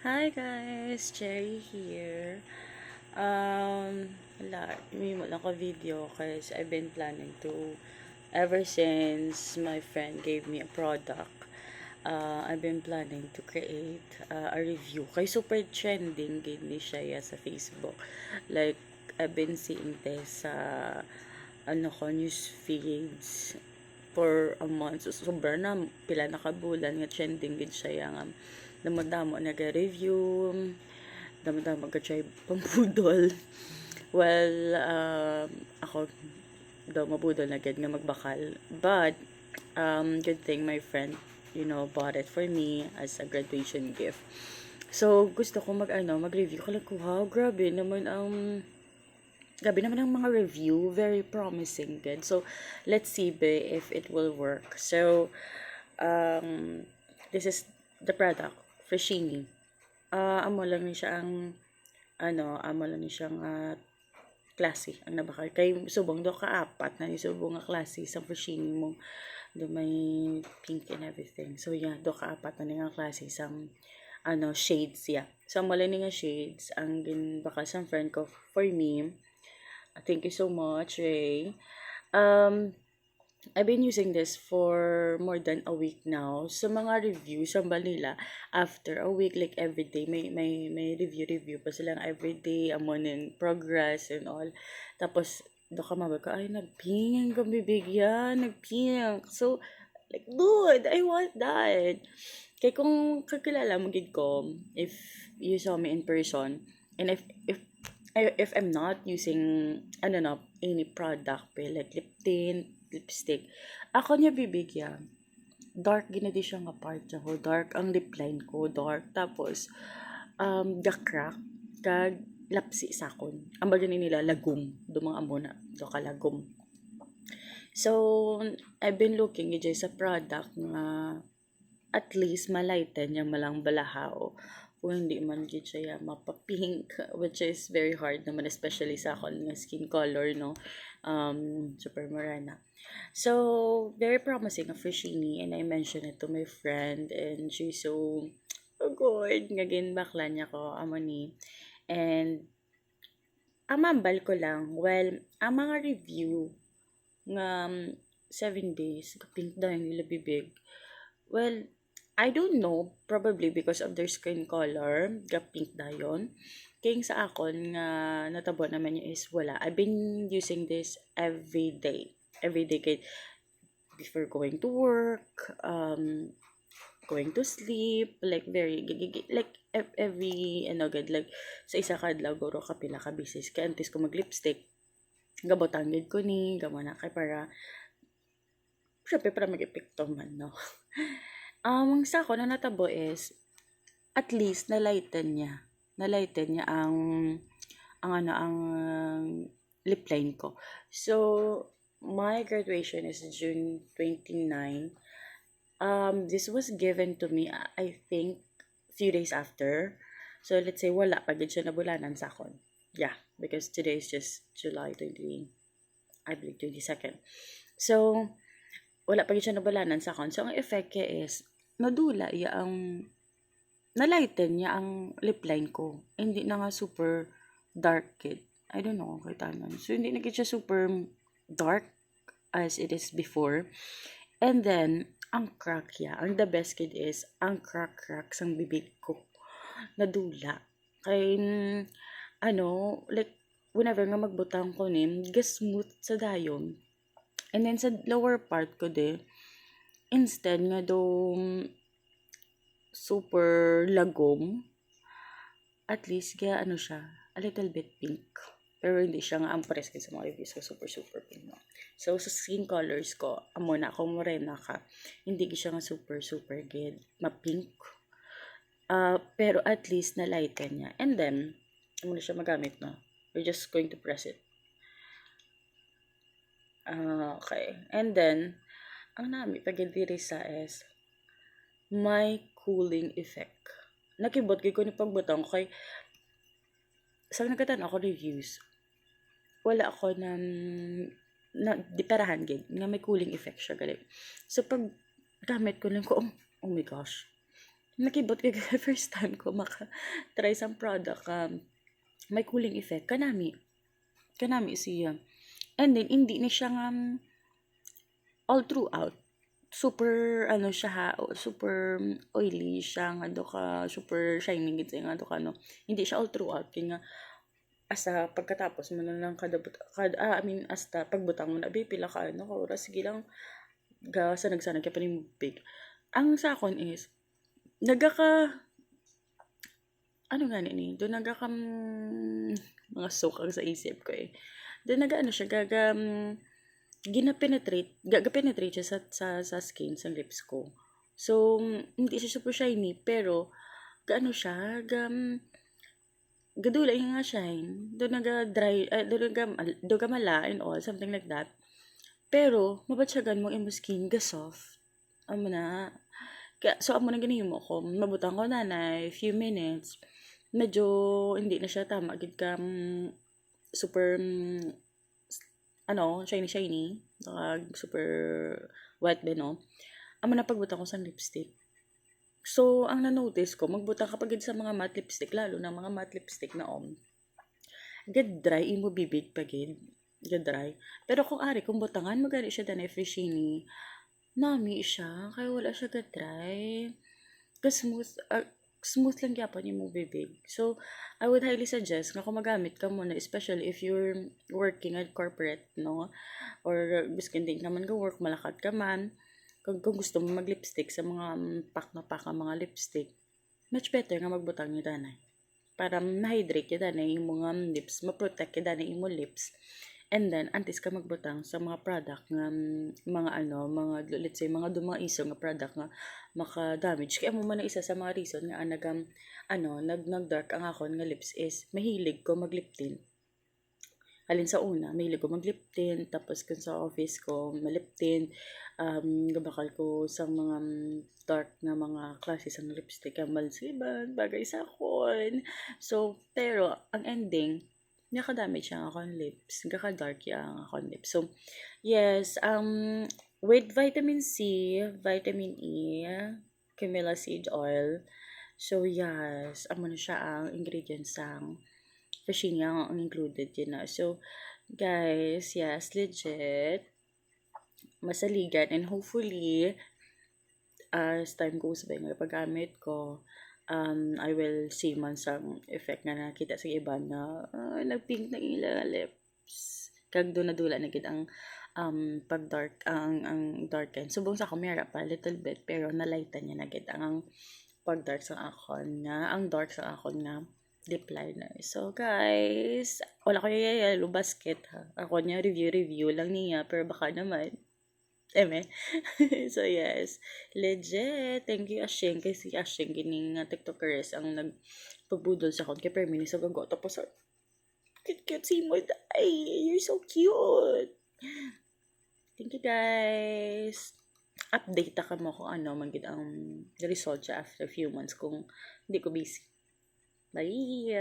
Hi guys, Cherry here. Wala, may mo lang ko video kasi I've been planning to ever since my friend gave me a product. I've been planning to create a review. Kay super trending gini siya sa Facebook. Like I've been seeing this sa news feeds for a month. So, sobra na pila na kabulan nga trending gid siya nga damo-damo naga-review, damo-damo ka-try pampudol. Well, ako daw mabudol na gid nga magbakal. But, good thing my friend, bought it for me as a graduation gift. So, gusto ko mag-review. Kala ko, wow, grabe naman ang mga review. Very promising, good. So, let's see if it will work. So, this is the product, Freshini. Amo lang ni siya ang amo lang ni siyang klase ang nabakal kay subong do kaapat na ni subong nga klase sa Freshini mo do may pink and everything. So yeah, do kaapat na ni nga klase sang shades yeah. So amo lang ni nga shades ang ginbakal sa friend ko for me. Thank you so much, Ray. I've been using this for more than a week now. Sa mga reviews, sa nila, after a week, like everyday, may review pa silang everyday, amon in progress and all. Tapos, do ka mabag ka, ay, nagpink ang bibigyan, nagpink. So, like, dude, I want that. Kaya kung kakilala mo gid ko, if you saw me in person, and if I'm not using, any product, like lip tint, lipstick, ako niya bibigyan. Dark ginadi siya nga part niya ko. Dark ang lip line ko. Dark. Tapos, the crack. Kag lapsi sakon. Ang bagay nila, lagom. Dumang amo na. Do ka lagom. So, I've been looking sa product nga at least malighten niya malang balahaw. Kung hindi man gid siya mapa-pink, which is very hard naman, especially sa akong skin color, no? Super morena. So, very promising of Freshini, and I mentioned it to my friend, and she's so good. Nga ginbakla niya ko, amo ni. And, amambal ko lang, well, ang mga review nga 7 days, pink daw yung nila bibig. Well, I don't know, probably because of their skin color, pink dayon. Kaya sa akon nga natabo naman niya is wala. I've been using this every day. Every day kay before going to work, going to sleep, like like every good, like sa isa ka adlaw guro kapila ka bisis kay antes ko mag lipstick gabotan gid ko ni gamo na kay para syempre para mag-epekto man no. Ang sa ako na natabo is, at least na-lighten niya. Na-lighten niya ang lip line ko. So, my graduation is June 29. This was given to me, I think, few days after. So, let's say, wala pagid siya nabulanan sa akon. Yeah, because today is just July 20, I believe 22nd. So, wala pagid siya nabulanan sa akon. So, ang effect kaya is, nadula iya ang nalighten niya ang lip line ko. Hindi na nga super dark kid. I don't know kung tanan. So hindi na gid siya super dark as it is before. And then ang crack ya, ang the best kid is ang crack sang bibig ko. Nadula. Kay like whenever nga magbutang ko ni, smooth sa dayon. And then sa lower part ko instead nga super lagom, at least kaya siya, a little bit pink. Pero hindi siya nga ampres sa mga reviews ko, super pink no. So sa skin colors ko, amo na kung morena ka, hindi siya nga super good, ma-pink. Pero at least na lighten niya. And then, amo na siya magamit no. We're just going to press it. Okay. And then, ang nami pagdiri sa is may cooling effect. Nakibot ko ni pagbutang kay sa nagkatan ako reviews. Wala ako na diperahan gid nga may cooling effect siya gali. So pag gamit ko lang ko, oh my gosh. nakibot kay first time ko maka-try sa product, may cooling effect, kanami siya. And then, hindi ni siya nga, all throughout. Super, ano siya ha, super oily siya, nga do ka, super shiny, gito nga do ka, no. Hindi siya all throughout, kaya nga, asa pagkatapos mo na lang hasta pagbutang mo na, pila ka, ano, ka oras, sige lang, sanag-sanag ka pa rin big. Ang sa akon is, nagaka, ano gani ni, do nagaka, mga sukang sa isip ko eh. Do ano siya, gina-penetrate siya sa skin, sa lips ko. So, hindi siya super shiny, pero, gaano siya, gadula yung nga shine, do naga-dry, do mala and all, something like that. Pero, mabatsyagan mo yung skin, ga-soft. Amo na. So, amo na ganihimo ko. Mabutang ko na few minutes. Medyo, hindi na siya tama. Gid ka, super, shiny. Super white ba, no? Amo na pagbutang ko sa lipstick. So, ang na-notice ko, magbutang kapag sa mga matte lipstick, lalo na mga matte lipstick na get dry, imo bibig pagid. Get dry. Pero kung kung butangan, magani siya danay freshini. Nami siya, kaya wala siya get dry. Smooth lang yapon yung bibig. So, I would highly suggest nga kung magamit ka muna, especially if you're working at corporate, no? Or biskin din ka man work, malakad ka man. Kung gusto mo mag-lipstick sa mga pack na mga lipstick, much better nga magbutang ni danay. Para ma-hydrate yung danay yung mga lips, ma-protect yung danay yung lips. And then, antes ka magbutang sa mga product nga, mga, let's say, mga dumang iso nga product nga maka-damage. Kaya mo man isa sa mga reason nga nag-dark ang akon nga lips is mahilig ko mag-lip tint. Halin sa una, mahilig ko mag-lip tint, tapos kung sa office ko, malip tint, gabakal ko sa mga dark na mga klase ng lipstick, malsiban, bagay sa akon. So, pero, ang ending, nakadamage siya ang akong lips, nakaka-dark ang akong lips. So, yes, with vitamin C, vitamin E, Camilla seed oil, so yes, amo na siya ang ingredients ng Fashion ang included yun na. So, guys, yes, legit, masaligan, and hopefully, as time goes by nga paggamit ko, I will see man some effect nga nakita sa iba na nagpink na ilang lips. Kag doon nadula na gid ang pag-dark, ang darken. Subong sa ako mayara pa little bit, pero nalighten niya na gid ang pag-dark sa akon nga, ang dark sa akon nga lip liner. So, guys, wala ko yung basket ha. Ako niya, review lang niya, pero baka naman, so, yes. Legit. Thank you, Ashing. Kasi Ashing, gining TikTokers ang nagpabudol sa akong kay Permini sa gago. Tapos, cute si mo. Ay, you're so cute. Thank you, guys. Update ka mo kung magiging ang result siya after a few months kung hindi ko busy. Bye!